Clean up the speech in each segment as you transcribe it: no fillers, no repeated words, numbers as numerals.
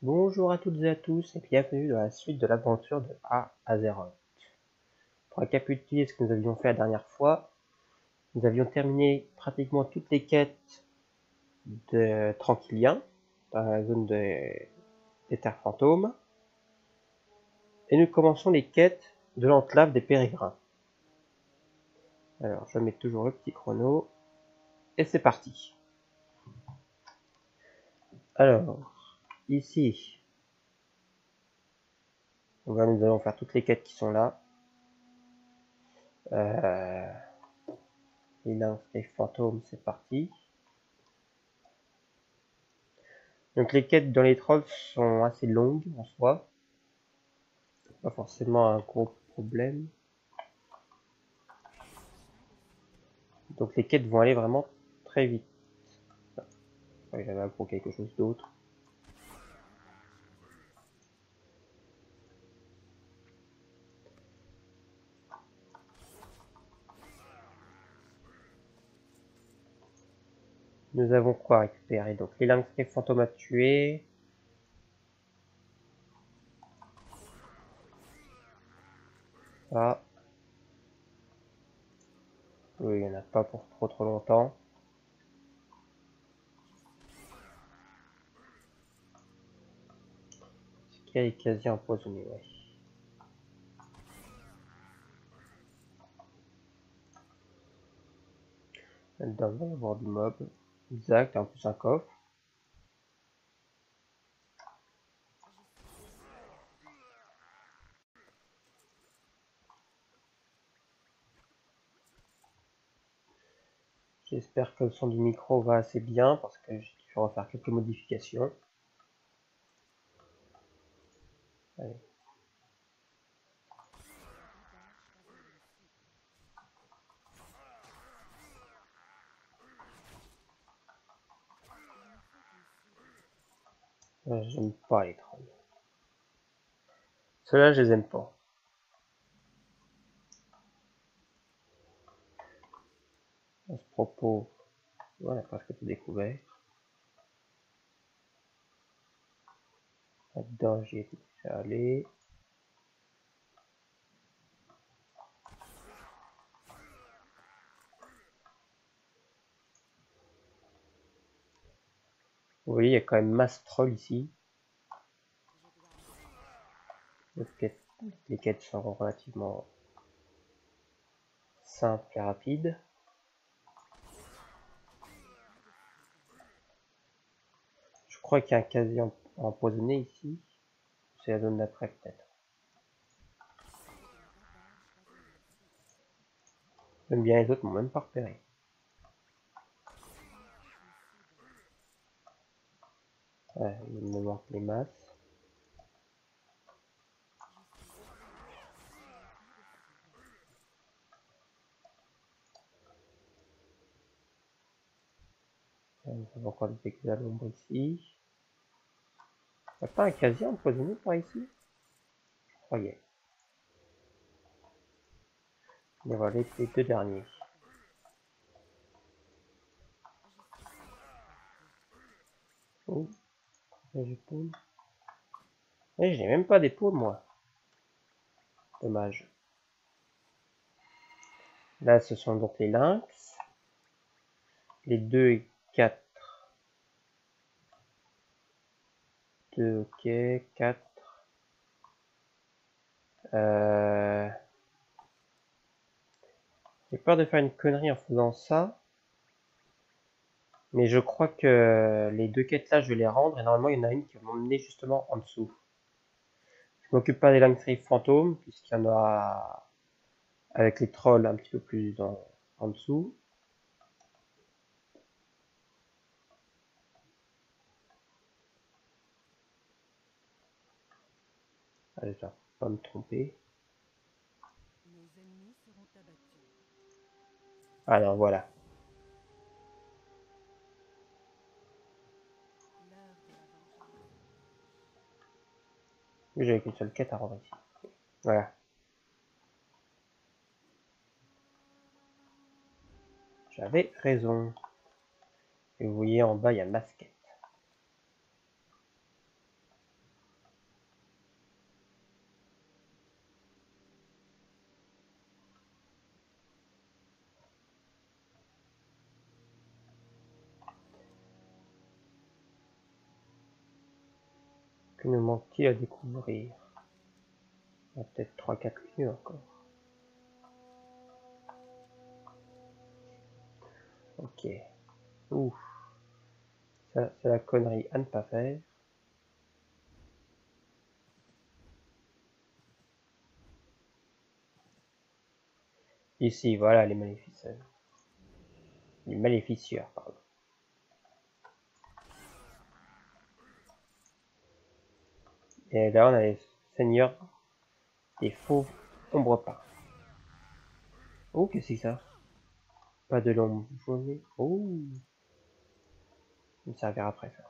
Bonjour à toutes et à tous et bienvenue dans la suite de l'aventure de Azeroth. Pour récapituler ce que nous avions fait la dernière fois, nous avions terminé pratiquement toutes les quêtes de Tranquillien dans la zone des terres fantômes et nous commençons les quêtes de l'enclave des pérégrins. Alors je mets toujours le petit chrono et c'est parti. Alors ici nous allons faire toutes les quêtes qui sont là. Les lynx et fantômes, c'est parti. Donc les quêtes dans les trolls sont assez longues en soi, pas forcément un gros problème. Donc les quêtes vont aller vraiment très vite. Ouais, j'avais pour quelque chose d'autre. Nous avons quoi récupérer? Donc les lynx et fantômes à tuer. Ah. Oui, il n'y en a pas pour trop longtemps. Ce qui est quasi empoisonné, ouais. Là-dedans, il va y avoir du mob. Exact, en plus un coffre. J'espère que le son du micro va assez bien parce que j'ai dû refaire quelques modifications. Allez. J'aime pas les trolls. Ceux-là, je les aime pas. À ce propos, voilà, presque tout découvert. Là-dedans, j'y étais déjà allé. Vous voyez, il y a quand même masse troll ici. Les quêtes sont relativement simples et rapides. Je crois qu'il y a un casier empoisonné ici. C'est la zone d'après peut-être. Même bien les autres m'ont même pas repéré. Ouais, il me manque les masses. Nous avons encore des éclats à l'ombre ici. Il n'y a pas un casier empoisonné par ici? Je croyais. Mais voilà les deux derniers. Oh, j'ai paume. Et j'ai même pas d'épaule moi. Dommage. Là, ce sont donc les lynx. Les 2 et 4. 2, ok, 4. J'ai peur de faire une connerie en faisant ça. Mais je crois que les deux quêtes là, je vais les rendre. Et normalement, il y en a une qui va m'emmener justement en dessous. Je m'occupe pas des Langtree fantômes, puisqu'il y en a avec les trolls un petit peu plus en dessous. Allez, ça, pas me tromper. Alors voilà. J'avais qu'une seule quête à rendre ici. Voilà. J'avais raison. Et vous voyez en bas, il y a Masquette. Que nous manque-t-il à découvrir? Il y a peut-être 3-4 lieux encore. Ok. Ouf. Ça, c'est la connerie à ne pas faire. Ici, voilà les maléficeurs. Les maléficieurs, pardon. Et là, on a les seigneurs des fauves ombre peints. Oh, qu'est-ce que c'est ça? Pas de l'ombre jaune. Oh, ça me servira après ça.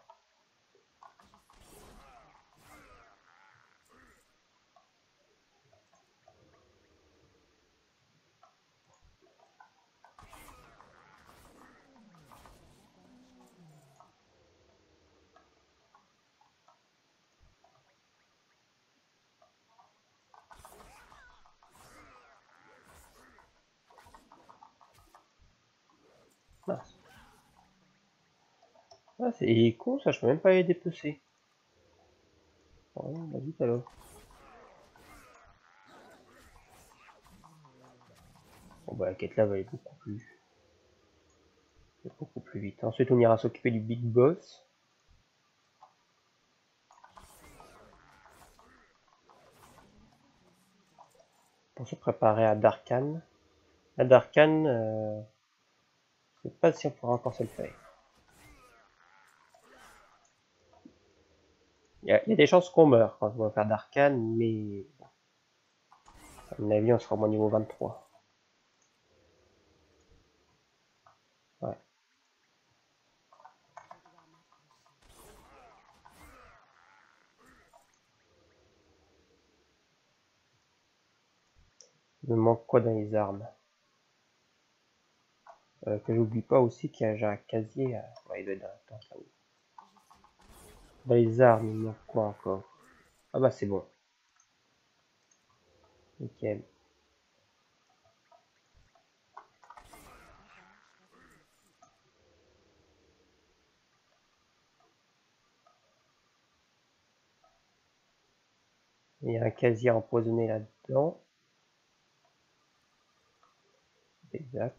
Mince. Ah, c'est con ça, je peux même pas les dépecer. Oh, bah vite alors. Bon bah la quête là va aller beaucoup plus vite. Ensuite on ira s'occuper du big boss. Pour se préparer à Darkhan. À Darkhan, je sais pas si on pourra encore se le faire. Il y a des chances qu'on meure quand on va faire Darkhan, mais à mon avis on sera au moins niveau 23. Ouais. Il me manque quoi dans les armes? Que j'oublie pas aussi qu'il y a un casier à... Ouais, il doit être dans le temps. Dans les armes, il me manque quoi encore? Ah bah c'est bon. Nickel. Il y a un casier empoisonné là-dedans. Exact.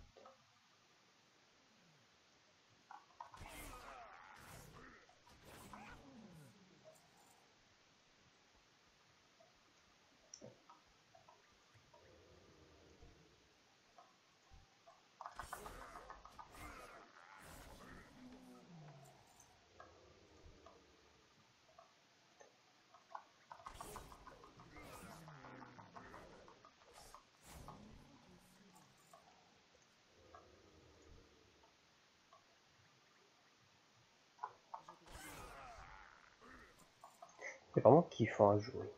C'est vraiment kiffant à jouer.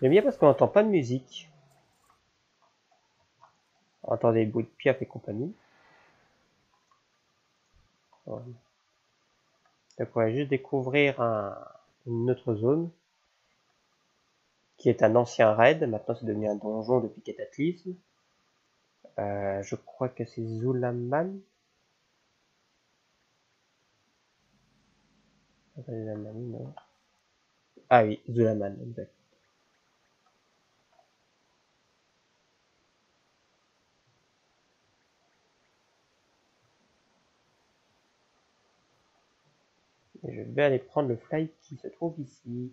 J'aime bien parce qu'on n'entend pas de musique. On entend des bruits de piaf et compagnie. Voilà. Donc on va juste découvrir une autre zone qui est un ancien raid. Maintenant c'est devenu un donjon depuis Cataclysme. Je crois que c'est Zulaman. Ah oui, Zulaman, exact. Et je vais aller prendre le fly qui se trouve ici.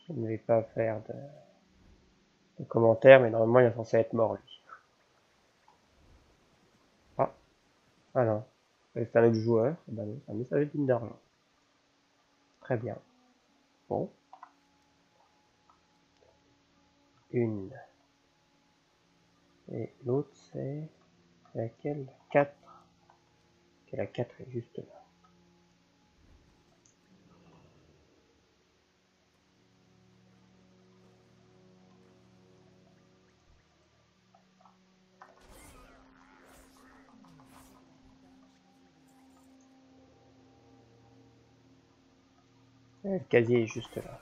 Je ne vais pas faire de commentaires, mais normalement il est censé être mort lui. Ah, ah non. C'est un autre joueur. Ben non, c'est un messager d'une d'argent. Très bien. Bon. Une. Et l'autre c'est laquelle? 4. Ok, la 4 est juste là. Le casier est juste là.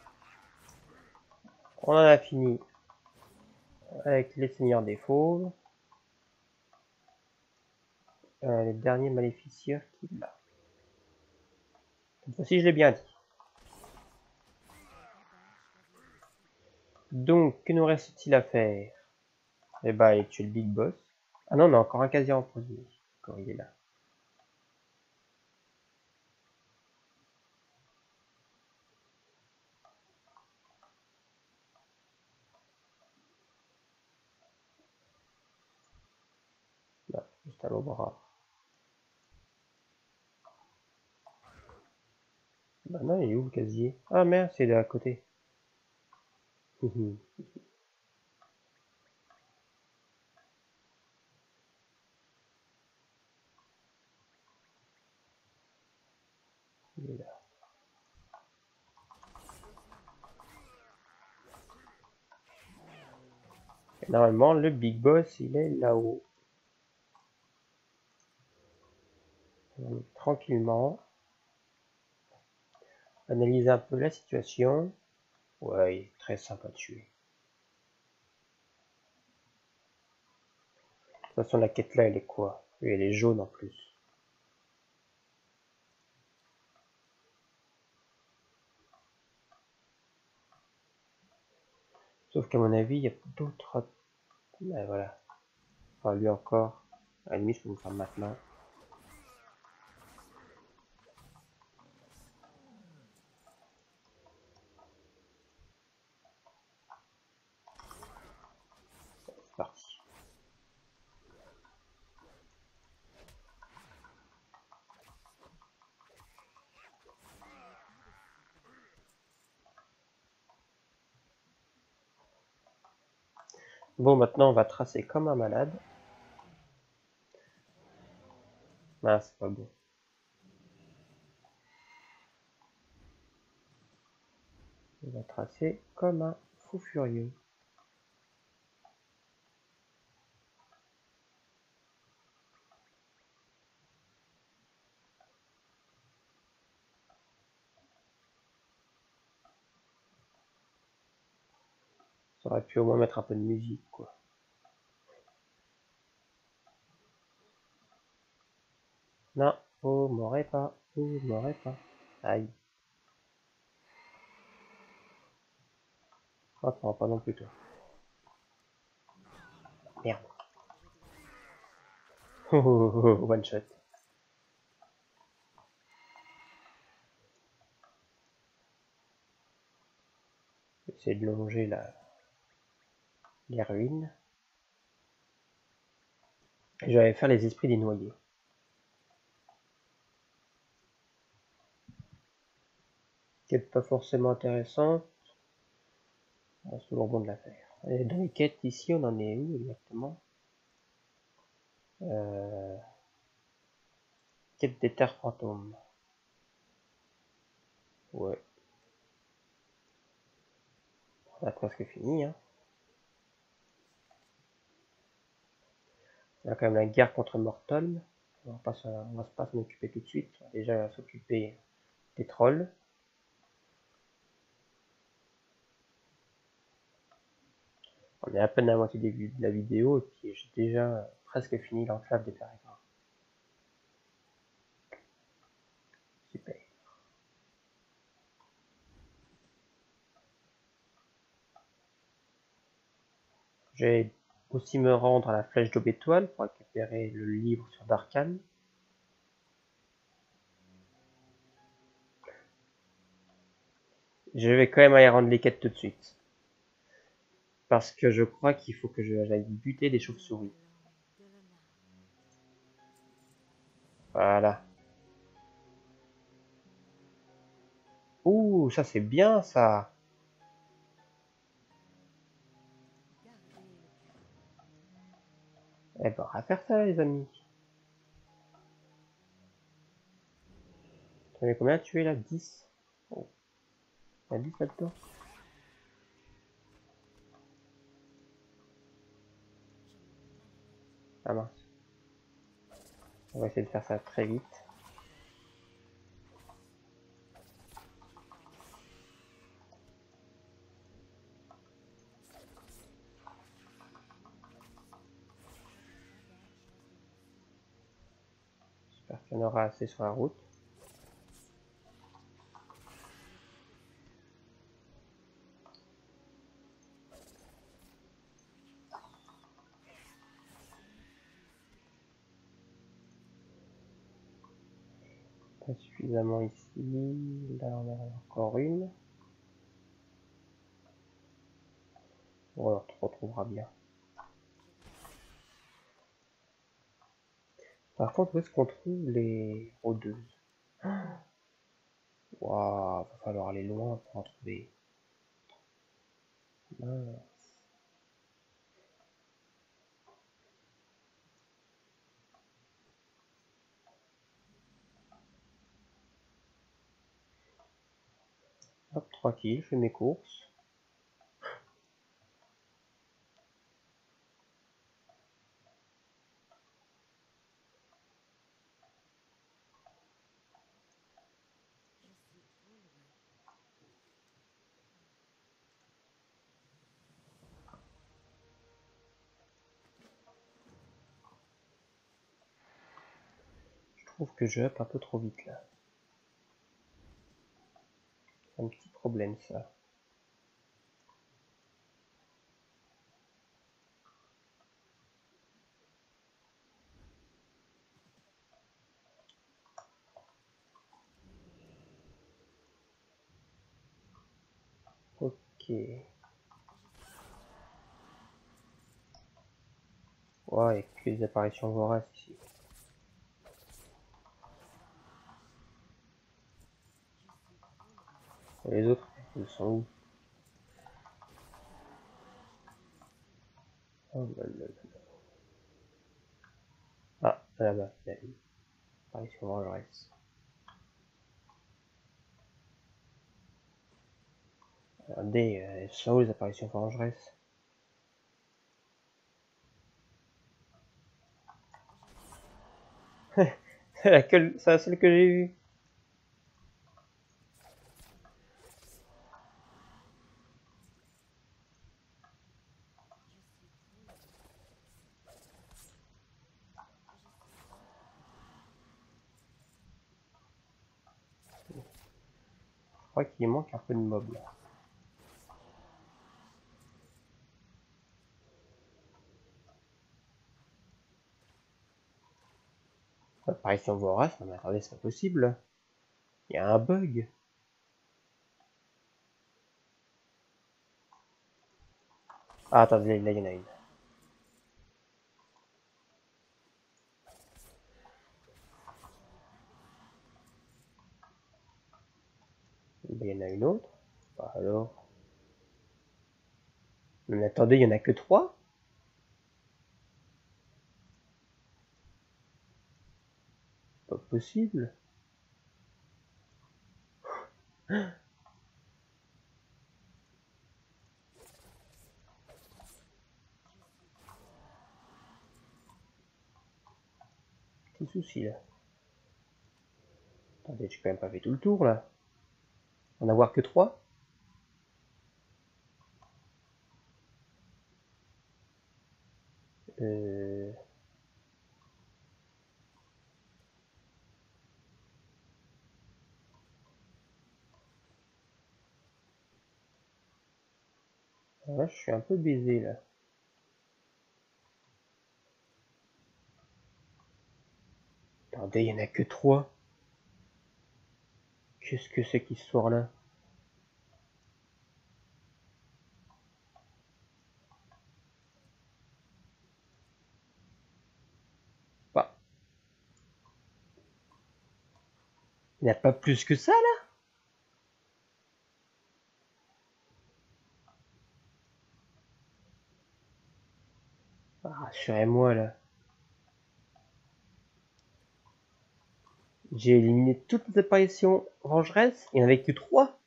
On en a fini avec les seigneurs des fauves. Les derniers maléficiaires qu'il a. Cette fois-ci, je l'ai bien dit. Donc, que nous reste-t-il à faire? Eh ben, aller tuer le Big Boss. Ah non, on a encore un casier empoisonné. Quand il est là. Là, juste à l'obra. Bah non, il est où le casier? Ah merde, c'est de à côté. Il est là. Et normalement, le Big Boss, il est là-haut. Tranquillement. Analyser un peu la situation. Ouais, il est très simple à tuer. De toute façon, la quête là, elle est quoi? Oui, elle est jaune en plus. Sauf qu'à mon avis, il y a d'autres... Ben voilà. Enfin, lui encore. À la limite, je peux me faire maintenant. C'est parti. Bon, maintenant, on va tracer comme un malade. Ah, c'est pas bon. On va tracer comme un fou furieux. Ça aurait pu au moins mettre un peu de musique, quoi. Non, vous m'aurez pas, vous m'aurez pas. Aïe. Oh, t'en pas non plus, toi. Merde. One shot. Essayer de longer les ruines. Et je vais faire les esprits des noyés. Quête pas forcément intéressante. C'est toujours bon de la faire. Et dans les quêtes ici, on en est où exactement? Quête des terres fantômes. Ouais. On a presque fini, hein. On a quand même la guerre contre Mortal. On va pas s'en occuper tout de suite. On va déjà s'occuper des trolls. On est à peine à la moitié de la vidéo et puis j'ai déjà presque fini l'enclave des pérégrins. Super. Je vais aussi me rendre à la flèche d'aube étoile pour récupérer le livre sur Darkhan. Je vais quand même aller rendre les quêtes tout de suite. Parce que je crois qu'il faut que j'aille buter des chauves-souris. Voilà. Ouh, ça c'est bien ça. Eh ben, on va faire ça les amis. T'en as combien tué là? 10. Oh. Il y a 10 là-dedans. Ah mince. On va essayer de faire ça très vite. On aura assez sur la route. Pas suffisamment ici. Là, on en a encore une. Bon, alors, tu retrouveras bien. Par contre, où est-ce qu'on trouve les rôdeuses? Waouh, va falloir aller loin pour en trouver. Mince. Hop, tranquille, je fais mes courses. Je trouve que je up un peu trop vite là. C'est un petit problème ça. Ok. Ouais, et que les apparitions voraces ici. Et les autres, ils sont où? Oh là là là. Ah, là-bas, il y a une apparition vengeresse. Regardez, elles sont où les apparitions vengeresses? C'est la seule que j'ai vue. Je crois qu'il manque un peu de mobs là. Apparition vorace, non mais attendez, c'est pas possible. Il y a un bug. Ah, attendez, là il y en a une. Il y en a une autre. Bah alors. Mais attendez, il y en a que 3? Pas possible. Petit souci là. Attendez, j'ai quand même pas fait tout le tour là. En avoir que 3? Euh... Là, je suis un peu baisé là. Attendez, il y en a que 3. Qu'est-ce que c'est qu'histoire là? Bah, il n'y a pas plus que ça là? Ah, rassurez-moi là. J'ai éliminé toutes les apparitions vengeresses, il n'y en avait que 3.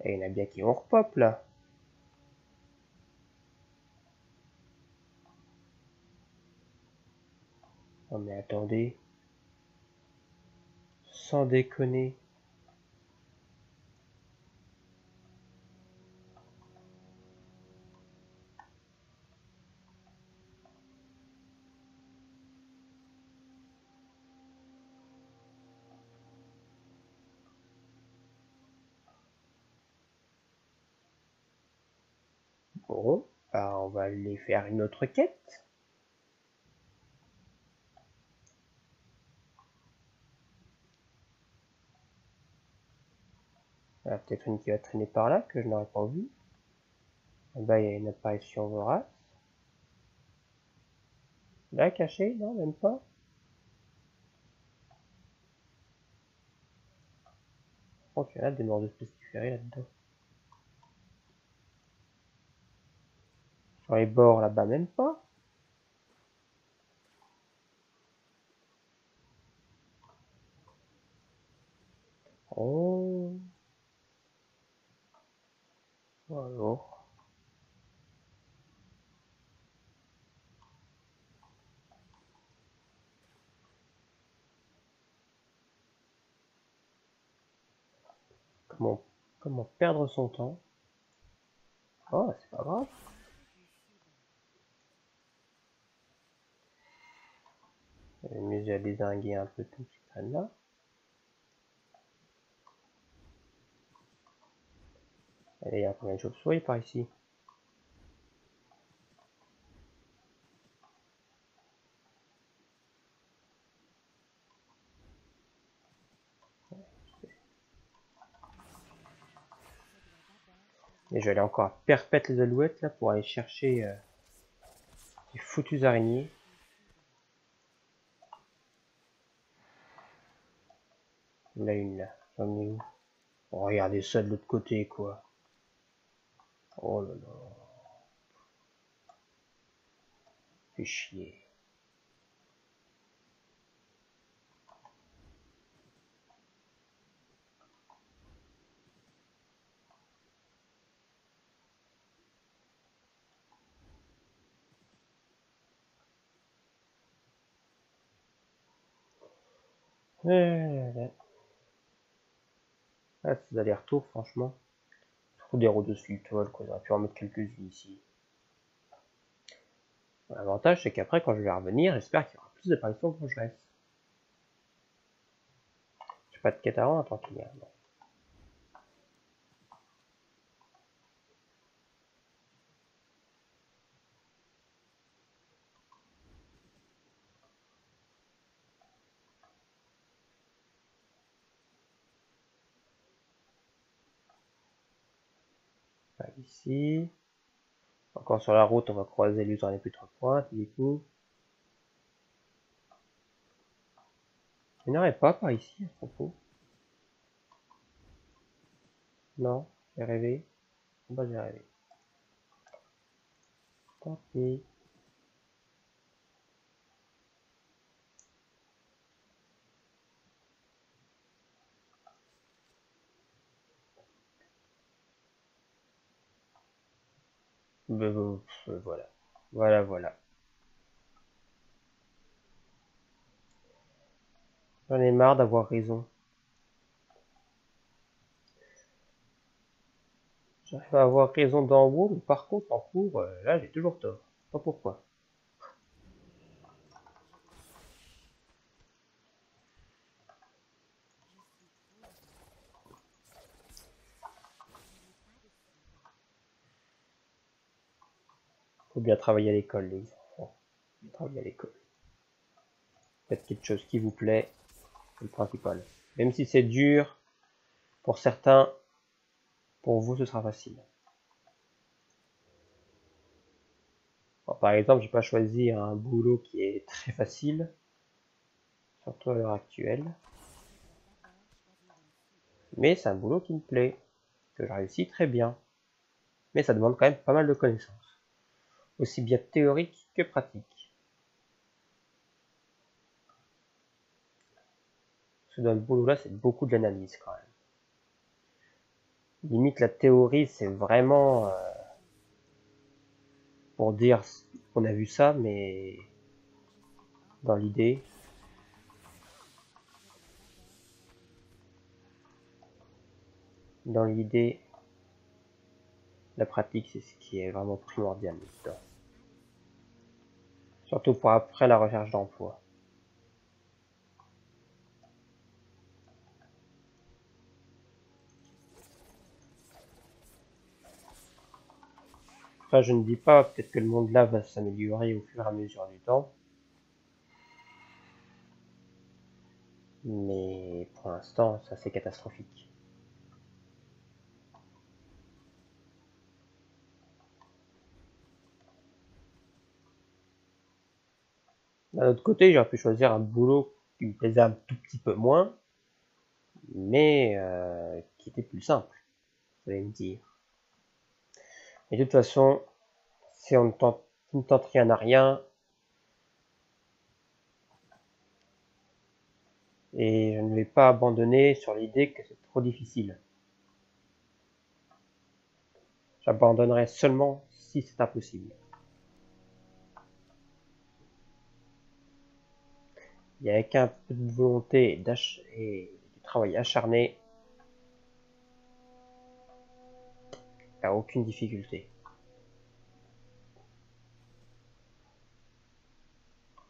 Et il y en a bien qui vont repop là. Oh mais attendez. Sans déconner. Bon, bah, on va aller faire une autre quête. Il y en a peut-être une qui va traîner par là que je n'aurais pas vue. Là-bas, il y a une apparition vorace. Là, cachée? Non, même pas. Oh, il y en a des morts de pestiférés là-dedans. Sur les bords, là-bas, même pas. Oh. Alors. Comment perdre son temps? Oh, c'est pas grave. Je vais m'amuser à dézinguer un peu tout ce là. Allez, il y a combien de chauves-souris par ici? Et je vais aller encore à Perpète les Alouettes là pour aller chercher les foutues araignées. Là, une là. J'en ai où? Oh, regardez ça de l'autre côté quoi. Oh là là. Fait chier. Ah, ces allers-retours, franchement. Trop des routes de sultol, quoi. J'aurais pu en mettre quelques-unes ici. L'avantage, c'est qu'après, quand je vais revenir, j'espère qu'il y aura plus d'apparitions quand je reste. J'ai pas de quête à rendre, tant qu'il y a. Non. Pas ici. Encore sur la route, on va croiser l'usine les plus trois pointes, du coup. Il n'y en aurait pas par ici, à propos. Non, j'ai rêvé. Bah, j'ai rêvé. Tant pis. Voilà. Voilà. J'en ai marre d'avoir raison. J'arrive à avoir raison d'en haut, mais par contre, en cours, là, j'ai toujours tort. Pas pourquoi. Faut bien travailler à l'école, les enfants. Travailler à l'école. Faites quelque chose qui vous plaît, c'est le principal. Même si c'est dur, pour certains, pour vous, ce sera facile. Bon, par exemple, je vais pas choisir un boulot qui est très facile, surtout à l'heure actuelle. Mais c'est un boulot qui me plaît, que je réussis très bien. Mais ça demande quand même pas mal de connaissances, aussi bien théoriques que pratiques. Parce que dans le boulot-là, c'est beaucoup de l'analyse quand même. Limite, la théorie, c'est vraiment pour dire qu'on a vu ça, mais dans l'idée, la pratique, c'est ce qui est vraiment primordial dedans. Surtout pour après la recherche d'emploi. Après, je ne dis pas, peut-être que le monde là va s'améliorer au fur et à mesure du temps. Mais pour l'instant, c'est assez catastrophique. D'un autre côté, j'aurais pu choisir un boulot qui me plaisait un tout petit peu moins, mais qui était plus simple, vous allez me dire. Et de toute façon, si on ne tente rien à rien, et je ne vais pas abandonner sur l'idée que c'est trop difficile. J'abandonnerai seulement si c'est impossible. Et avec un peu de volonté et du travail acharné, il n'y a aucune difficulté.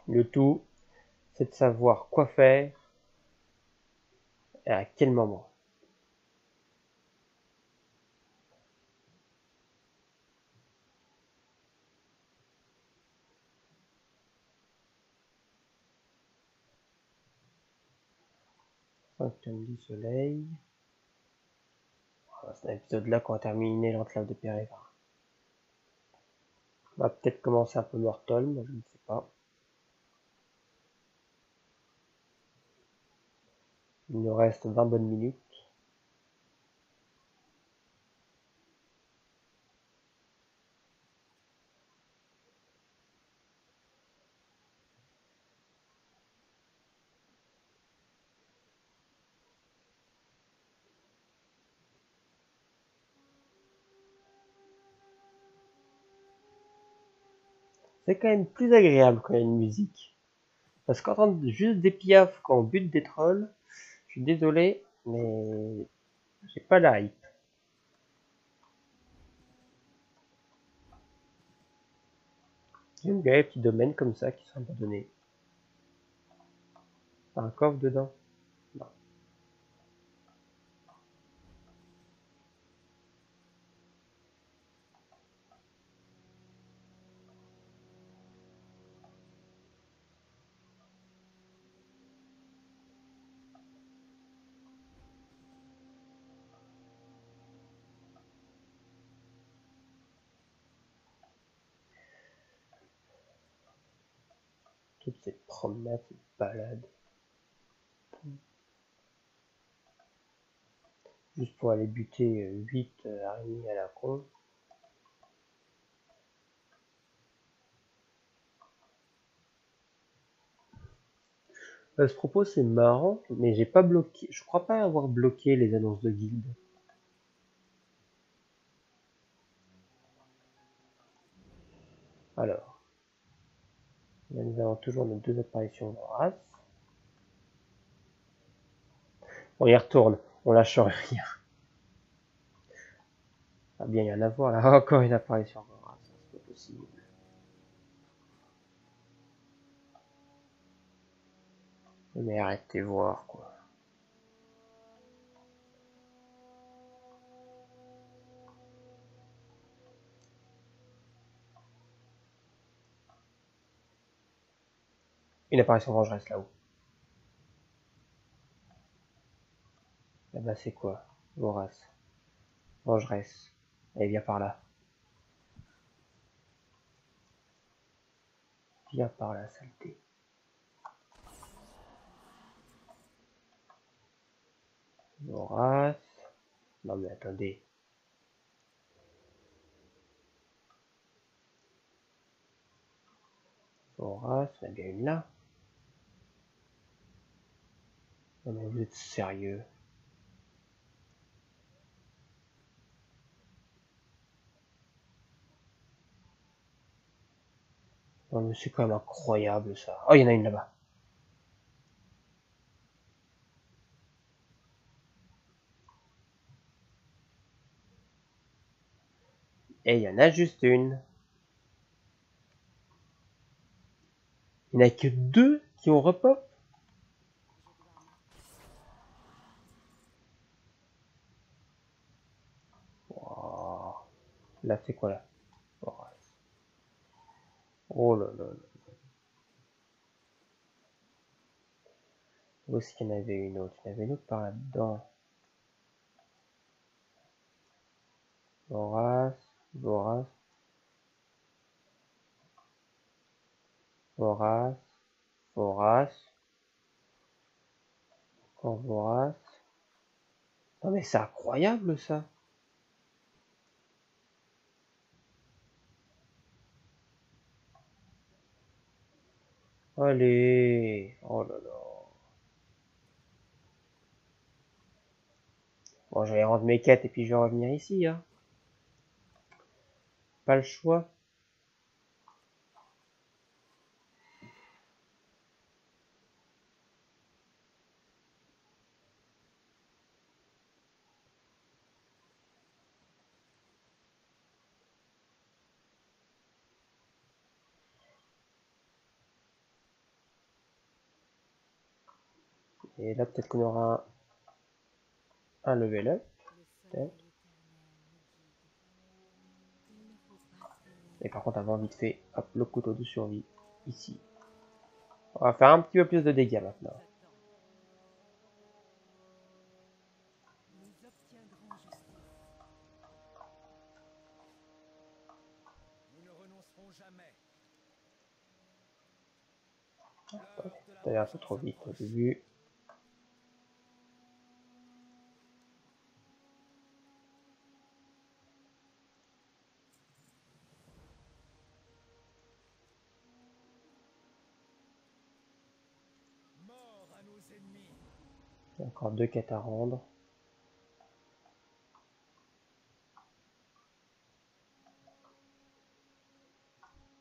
Le tout, c'est de savoir quoi faire et à quel moment. Symptômes du soleil. C'est un épisode là qu'on va terminer l'enclave de Pérévin. On va peut-être commencer un peu Mortholm, je ne sais pas. Il nous reste 20 bonnes minutes. C'est quand même plus agréable quand il y a une musique. Parce qu'entendre juste des piafs quand on bute des trolls, je suis désolé, mais j'ai pas la hype. J'aime bien les petits domaines comme ça qui sont abandonnés. T'as un coffre dedans? Non. Toutes ces promenades, ces balades. Juste pour aller buter 8 araignées à la con. À ce propos, c'est marrant, mais j'ai pas bloqué. Je crois pas avoir bloqué les annonces de guilde. Alors, là, nous avons toujours nos 2 apparitions voraces. On y retourne, on lâche rien. Ah bien, il y en a voir là, encore une apparition vorace, c'est pas possible. Mais arrêtez voir quoi. Une apparition vengeresse là-haut. Là-bas c'est quoi? Vorace. Vengeresse. Allez, viens par là. Viens par là, saleté. Vorace. Non mais attendez. Vorace, il y en a bien une là. Non mais vous êtes sérieux? Non mais c'est quand même incroyable ça. Oh, il y en a une là-bas. Et il y en a juste une. Il n'y en a que 2 qui ont repop. Wow. Là c'est quoi là? Vorace. Oh là là là. Où est-ce qu'il y en avait une autre? Il y en avait une autre par là-dedans. Vorace, vorace, vorace, vorace, encore vorace. Non mais c'est incroyable ça. Allez, oh là là. Bon, je vais rendre mes quêtes et puis je vais revenir ici, hein. Pas le choix. Et là, peut-être qu'on aura un level up. Peut-être. Et par contre, avant, vite fait, hop, le couteau de survie, ici. On va faire un petit peu plus de dégâts maintenant. T'as un peu trop vite au début. Encore deux quêtes à rendre.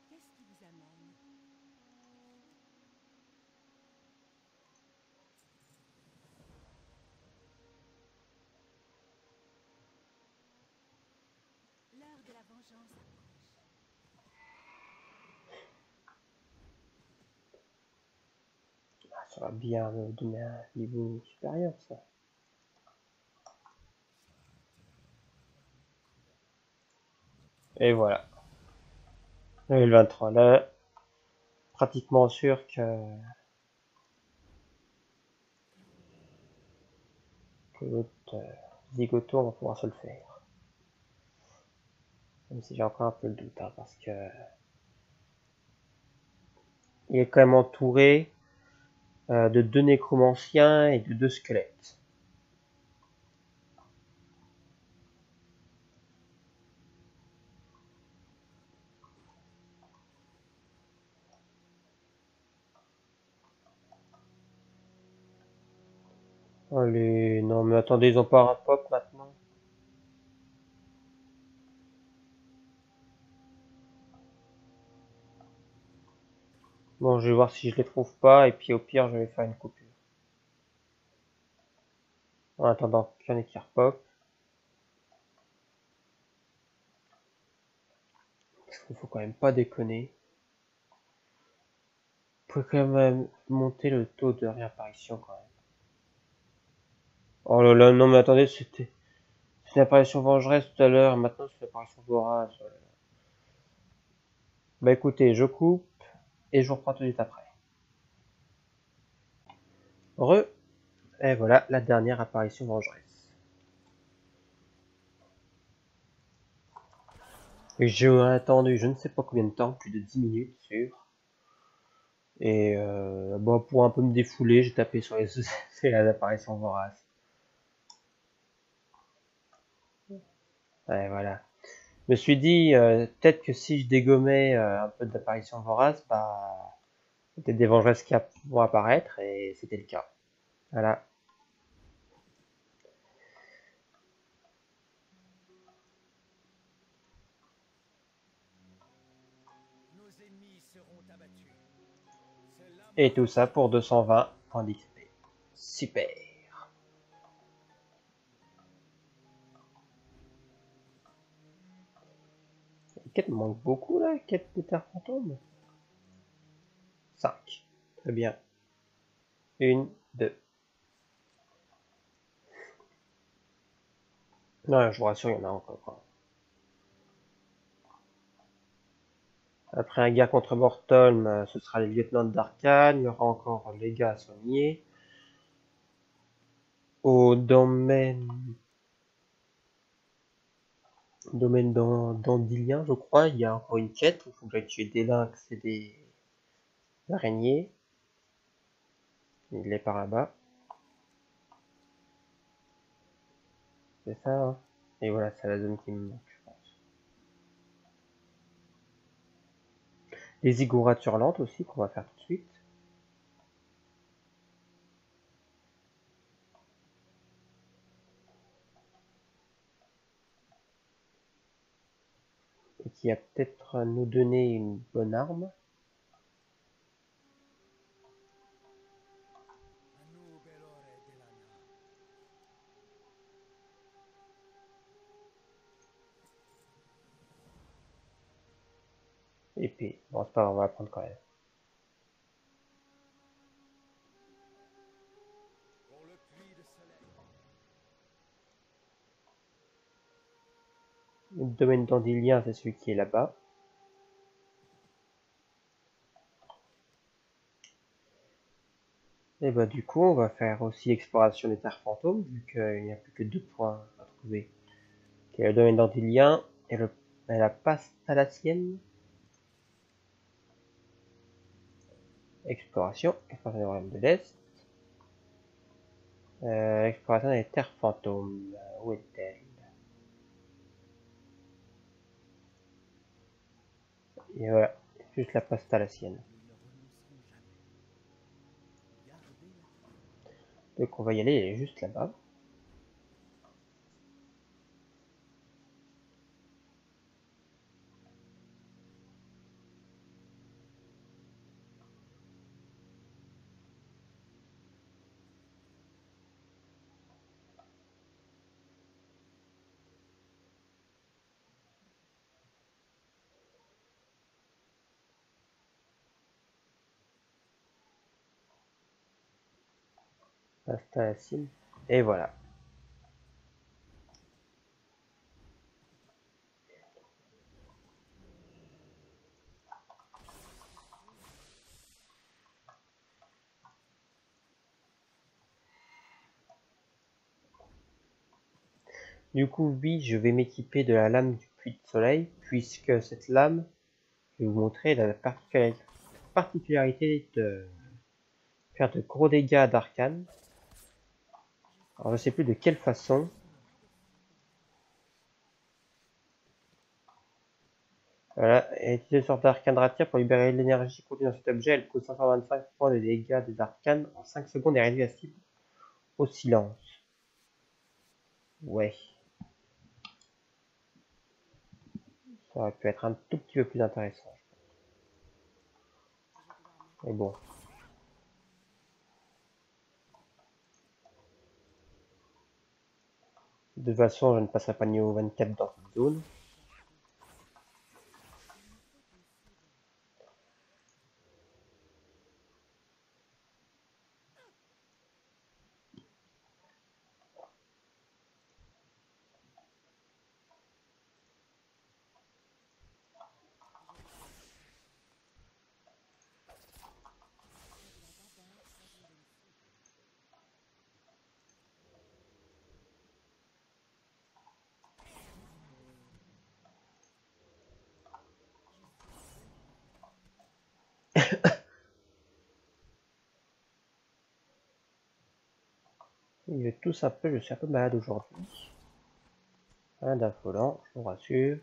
Qu'est-ce qui vous amène? L'heure de la vengeance approche. Ah, ça va bien me donner un niveau supérieur, ça. Et voilà. Level 23. Là, pratiquement sûr que l'autre zigoto, on va pouvoir se le faire. Même si j'ai encore un peu le doute, hein, parce que il est quand même entouré de deux nécromanciens et de deux squelettes. Allez, non mais attendez, ils ont pas un pop maintenant. Bon, je vais voir si je les trouve pas, et puis au pire, je vais faire une coupure. En attendant qu'il y en ait qui repop. Parce qu'il faut quand même pas déconner. Vous pouvez quand même monter le taux de réapparition quand même. Oh là là, non mais attendez, c'était une apparition vengeresse tout à l'heure, maintenant c'est une apparition vorace. Bah écoutez, je coupe, et je vous reprends tout de suite après. Et voilà la dernière apparition vengeresse. J'ai attendu je ne sais pas combien de temps, plus de 10 minutes sûr. Et bon, pour un peu me défouler, j'ai tapé sur les apparitions voraces. Ouais, voilà. Je me suis dit, peut-être que si je dégommais un peu d'apparitions voraces, bah, peut-être des vengeresses qui vont apparaître, et c'était le cas. Voilà. Et tout ça pour 220 points d'XP. Super. Les quêtes me manquent beaucoup là, quête de terre fantôme. 5. Très bien. 1, 2. Non, je vous rassure, il y en a encore. Après la guerre contre Mortholm, ce sera les lieutenants d'Arcane, il y aura encore les gars à soigner. Au domaine d'Andilien, je crois, il y a encore une quête où il faut que j'aille tuer des lynx et des araignées. Il est par là-bas. C'est ça, hein. Et voilà, c'est la zone qui me manque, je pense. Les ziggourats hurlantes aussi, qu'on va faire tout de suite. Et qui va peut-être nous donner une bonne arme. Épée. Bon, c'est pas grave, on va la prendre quand même. Le domaine d'Andilien, c'est celui qui est là-bas. Et bah du coup, on va faire aussi l'exploration des terres fantômes, vu qu'il n'y a plus que 2 points à trouver. Qui est le domaine d'Andilien et la passe thalassienne. Exploration du royaume de l'Est. Exploration des terres fantômes. Où est-elle? Et voilà, juste la passe thalassienne. Donc on va y aller, elle est juste là-bas. Passe thalassienne. Et voilà. Du coup, oui, je vais m'équiper de la lame du puits de soleil, puisque cette lame, je vais vous montrer la particularité de faire de gros dégâts d'arcane. Alors je sais plus de quelle façon. Voilà, et utiliser une sorte d'arcane rapier pour libérer l'énergie contenue dans cet objet. Elle cause 525 points de dégâts des arcanes en 5 secondes et réduit la cible au silence. Ouais, ça aurait pu être un tout petit peu plus intéressant. Mais bon. De toute façon, je ne passerai pas niveau 24 dans cette zone. Il est tous un peu, je suis un peu malade aujourd'hui. Rien d'affolant, je vous rassure.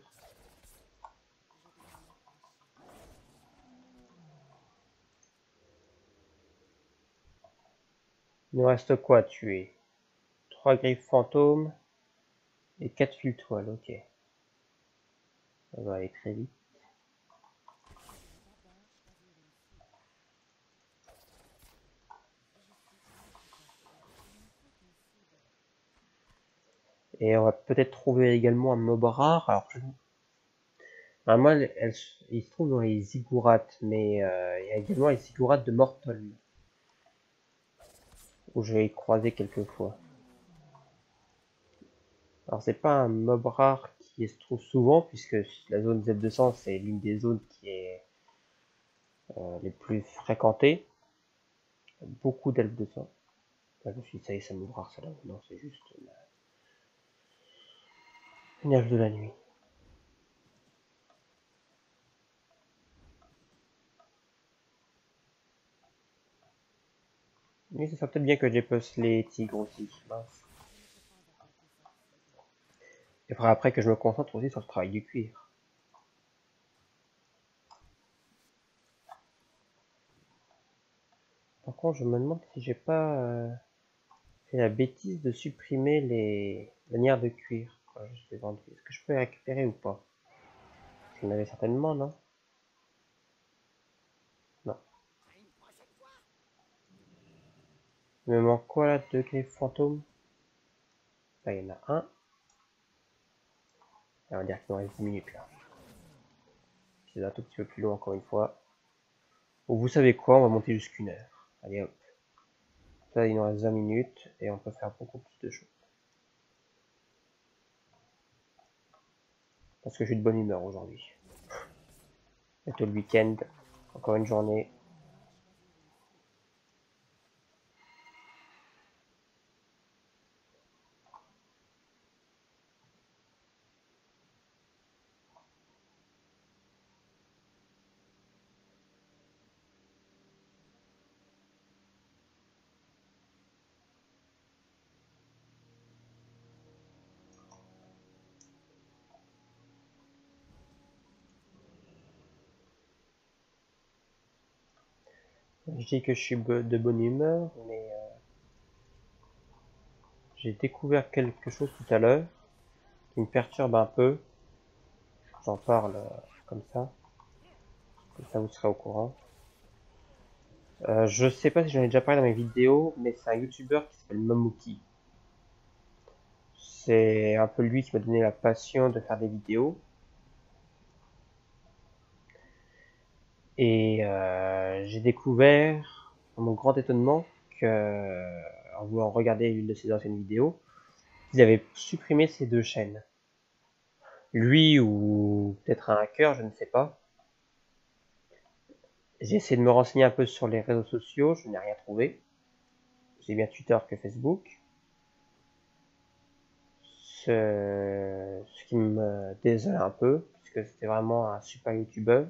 Il nous reste quoi à tuer? 3 griffes fantômes et 4 fils toiles, ok. Ça va aller très vite. Et on va peut-être trouver également un mob rare. Alors, moi, il se trouve dans les ziggourats, mais il y a également les ziggourats de Mortholm, où je vais croiser quelques fois. Alors, c'est pas un mob rare qui se trouve souvent, puisque la zone Z200, c'est l'une des zones qui est les plus fréquentés. Beaucoup d'elfes de sang. Là, je me suis dit, ça y est, ça m'ouvrira ça là. Non, c'est juste une elfe de la nuit. Mais ça serait peut-être bien que je dépece les tigres aussi. Mince. Il faudra après que je me concentre aussi sur le travail du cuir. Par contre, je me demande si j'ai pas fait la bêtise de supprimer les lanières de cuir quand je les vendu. Est-ce que je peux les récupérer ou pas? J'en avais certainement, non? Non. Il me manque quoi là? 2 griffes fantômes? Là, il y en a un. Et on va dire qu'il me reste 10 minutes là. C'est un tout petit peu plus long encore une fois. Bon, vous savez quoi? On va monter jusqu'à 1 heure. Allez hop. Ça, il nous reste 20 minutes et on peut faire beaucoup plus de choses. Parce que je suis de bonne humeur aujourd'hui. Bientôt le week-end. Encore une journée. Je dis que je suis de bonne humeur, mais j'ai découvert quelque chose tout à l'heure qui me perturbe un peu. J'en parle comme ça vous serez au courant. Je sais pas si j'en ai déjà parlé dans mes vidéos, mais c'est un youtubeur qui s'appelle Mamouki. C'est un peu lui qui m'a donné la passion de faire des vidéos. Et j'ai découvert, à mon grand étonnement, que, en voulant regarder une de ses anciennes vidéos, ils avaient supprimé ces 2 chaînes. Lui ou peut-être un hacker, je ne sais pas. J'ai essayé de me renseigner un peu sur les réseaux sociaux, je n'ai rien trouvé. J'ai bien Twitter que Facebook. Ce qui me désole un peu, puisque c'était vraiment un super youtubeur.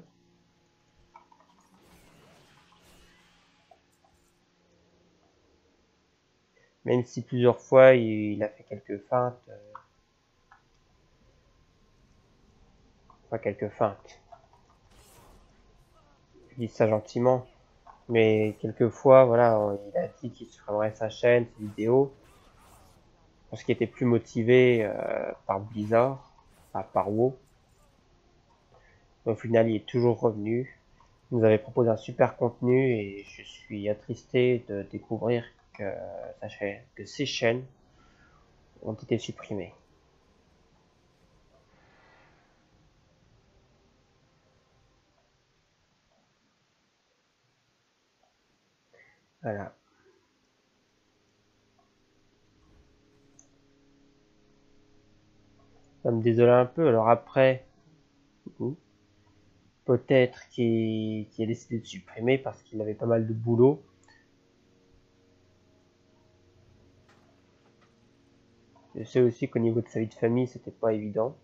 Même si plusieurs fois il a fait quelques feintes. Pas quelques feintes. Je dis ça gentiment. Mais quelquefois, voilà, il a dit qu'il supprimerait sa chaîne, ses vidéos. Parce qu'il était plus motivé par Blizzard, par WoW. Au final, il est toujours revenu. Il nous avait proposé un super contenu et je suis attristé de découvrir que ces chaînes ont été supprimées. Voilà. Ça me désole un peu. Alors après, peut-être qu'il a décidé de supprimer parce qu'il avait pas mal de boulot. Je sais aussi qu'au niveau de sa vie de famille, c'était pas évident.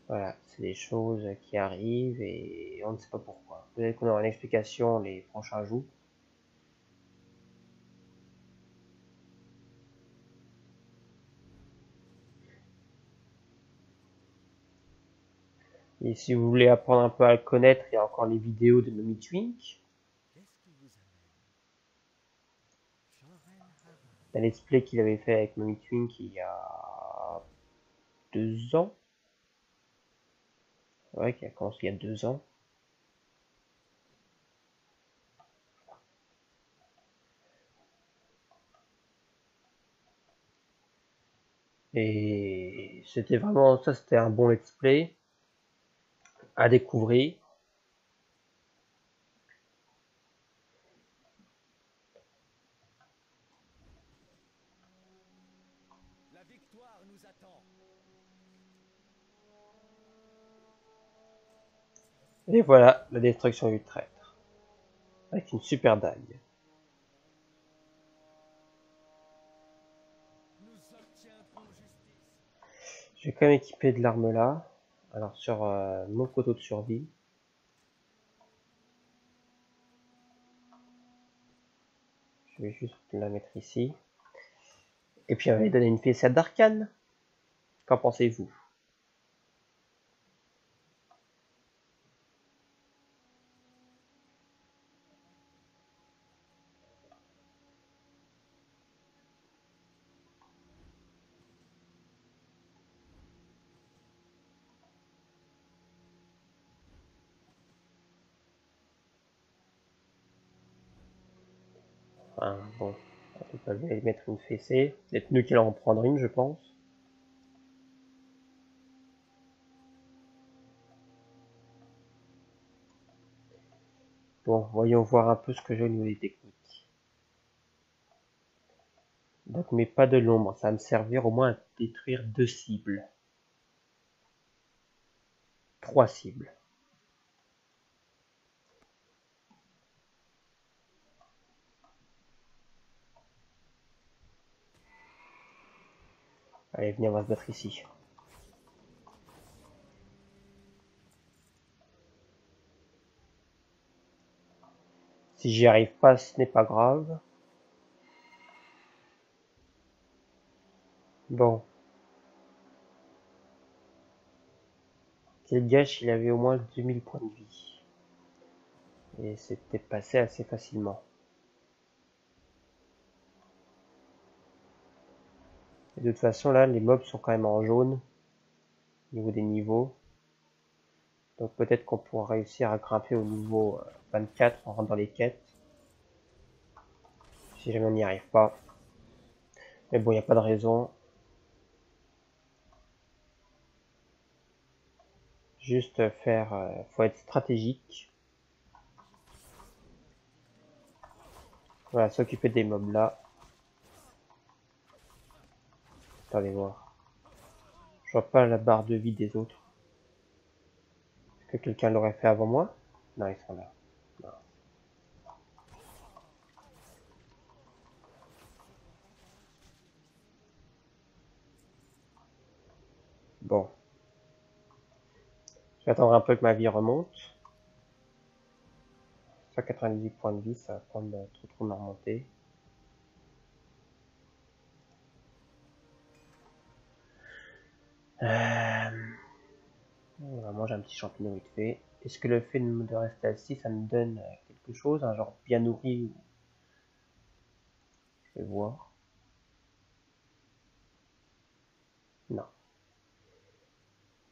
Voilà, c'est des choses qui arrivent et on ne sait pas pourquoi. Peut-être qu'on aura une explication les prochains jours. Et si vous voulez apprendre un peu à le connaître, il y a encore les vidéos de Mommy Twink. Un let's play qu'il avait fait avec Mommy Twink il y a 2 ans. Ouais, qui a commencé il y a 2 ans. Et c'était vraiment ça, c'était un bon let's play à découvrir. Et voilà la destruction du traître. Avec une super dague. Je vais quand même équiper de l'arme là. Alors sur mon couteau de survie. Je vais juste la mettre ici. Et puis on va lui donner une fessette d'arcane. Qu'en pensez-vous? Enfin, bon, en tout cas, je vais lui mettre une fessée. Peut-être mieux qu'il en prendre une, je pense. Bon, voyons voir un peu ce que j'ai au niveau des techniques. Donc, mais pas de l'ombre, ça va me servir au moins à détruire 2 cibles. 3 cibles. Allez, venez, on va se battre ici. Si j'y arrive pas, ce n'est pas grave. Bon. Quel gâche, il avait au moins 2000 points de vie. Et c'était passé assez facilement. Et de toute façon, là, les mobs sont quand même en jaune. Au niveau des niveaux. Donc peut-être qu'on pourra réussir à grimper au niveau 24 en rentrant dans les quêtes. Si jamais on n'y arrive pas. Mais bon, il n'y a pas de raison. Juste faire... faut être stratégique. Voilà, s'occuper des mobs là. Attendez voir. Je vois pas la barre de vie des autres. Est-ce que quelqu'un l'aurait fait avant moi? Non, ils sont là. Non. Bon. Je vais attendre un peu que ma vie remonte. 198 points de vie, ça va prendre trop de remonter. On va manger un petit champignon vite fait. Est-ce que le fait de rester assis, ça me donne quelque chose, un genre bien nourri? Je vais voir. Non.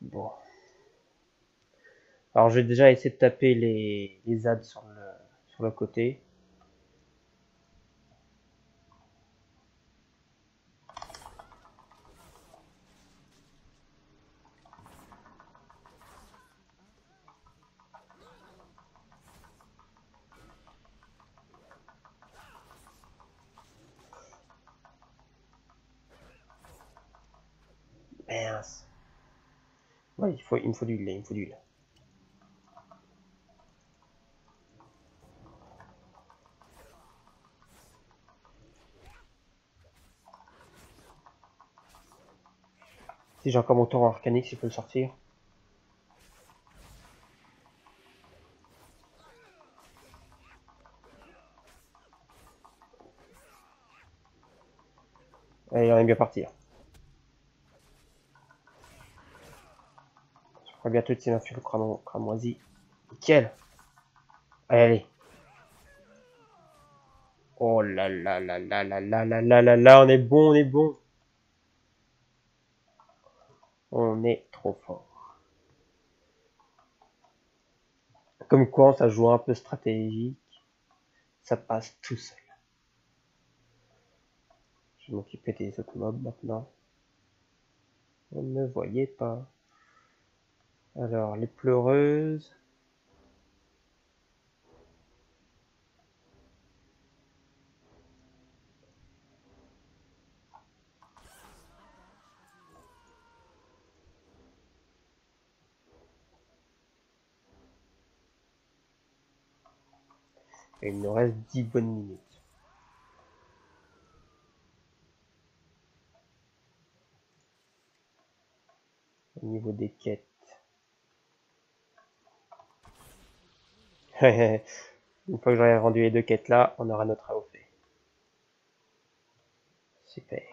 Bon. Alors, je vais déjà essayer de taper les ZAD sur le côté. Mince. Ouais, il me faut du lait, il me faut du lait. Si j'ai encore mon tour arcanique, si je peux le sortir. Allez, on est bien parti. Je crois bientôt utiliser un fil cramoisi. Nickel. Allez, allez. Oh là là là là là là là là là là, on est bon, on est bon. On est trop fort. Comme quoi, ça joue un peu stratégique. Ça passe tout seul. Je vais m'occuper des autres mobs maintenant. Vous ne me voyez pas. Alors, les pleureuses. Et il nous reste 10 bonnes minutes. Au niveau des quêtes. Une fois que j'aurai rendu les 2 quêtes là, on aura notre AOP. Super.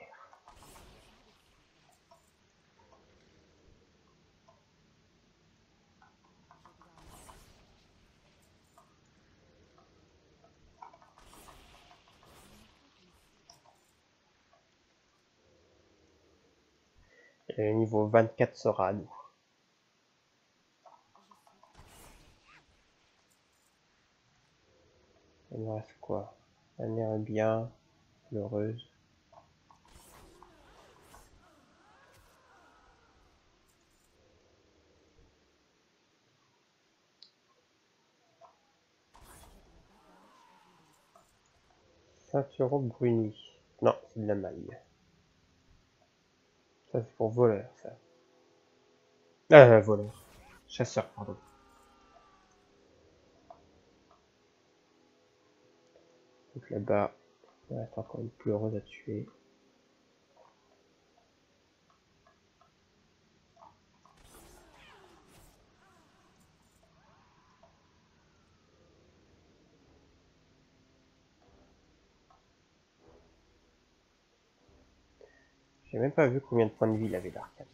Et le niveau 24 sera à nous. Il nous reste quoi? Un bien, heureuse. Ceinturon bruni. Non, c'est de la maille. Ça c'est pour voleur, ça. Voleur. Chasseur, pardon. Donc là-bas, il reste encore une pleureuse à tuer. J'ai même pas vu combien de points de vie il avait d'arcane.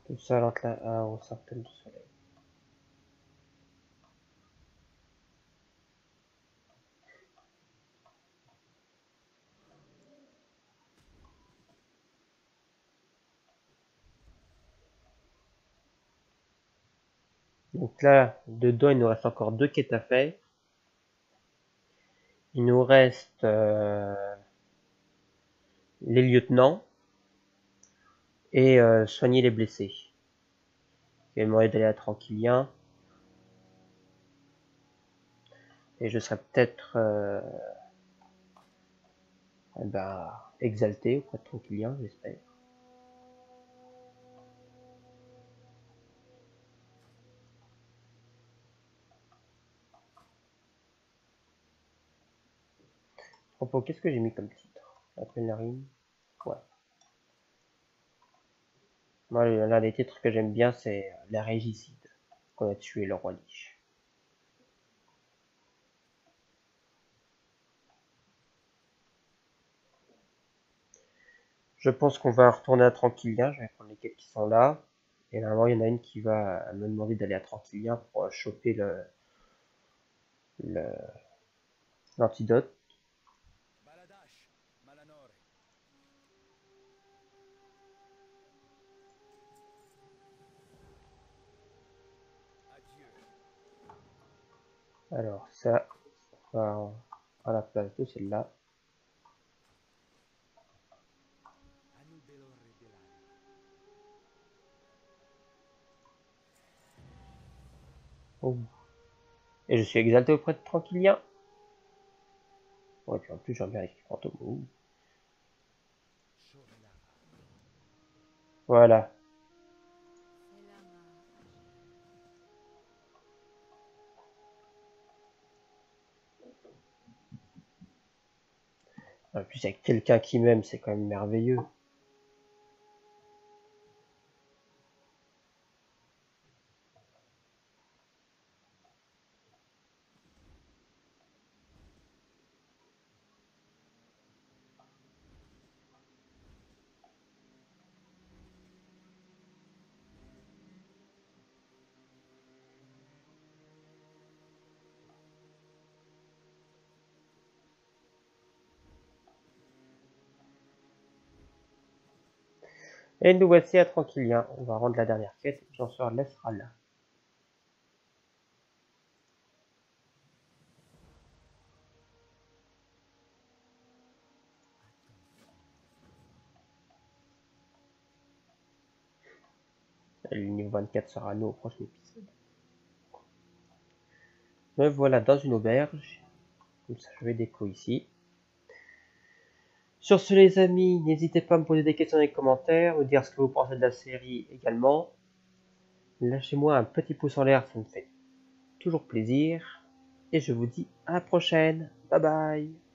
Tout ça entre là au cercle du soleil. Donc là, dedans, il nous reste encore 2 quêtes à faire. Il nous reste les lieutenants et soigner les blessés. Je vais demander d'aller à Tranquillien. Et je serai peut-être exalté auprès de Tranquillien, j'espère. À propos, qu'est-ce que j'ai mis comme titre? La pèlerine. Ouais. Moi, l'un des titres que j'aime bien, c'est La Régicide, qu'on a tué le roi Lich. Je pense qu'on va retourner à Tranquillien, je vais prendre les quêtes qui sont là. Et normalement, il y en a une qui va me demander d'aller à Tranquillien pour choper l'antidote. Alors, ça va à la place de celle-là. Oh. Et je suis exalté auprès de Tranquillien. Ouais, puis en plus, j'aime bien les fantômes. Oh. Voilà. En plus, avec quelqu'un qui m'aime, c'est quand même merveilleux. Et nous voici à Tranquillien. On va rendre la dernière quête et puis on se laissera là. Le niveau 24 sera à nous au prochain épisode. Me voilà dans une auberge. Comme ça, je vais déco ici. Sur ce les amis, n'hésitez pas à me poser des questions dans les commentaires, me dire ce que vous pensez de la série également. Lâchez-moi un petit pouce en l'air, ça me fait toujours plaisir. Et je vous dis à la prochaine. Bye bye.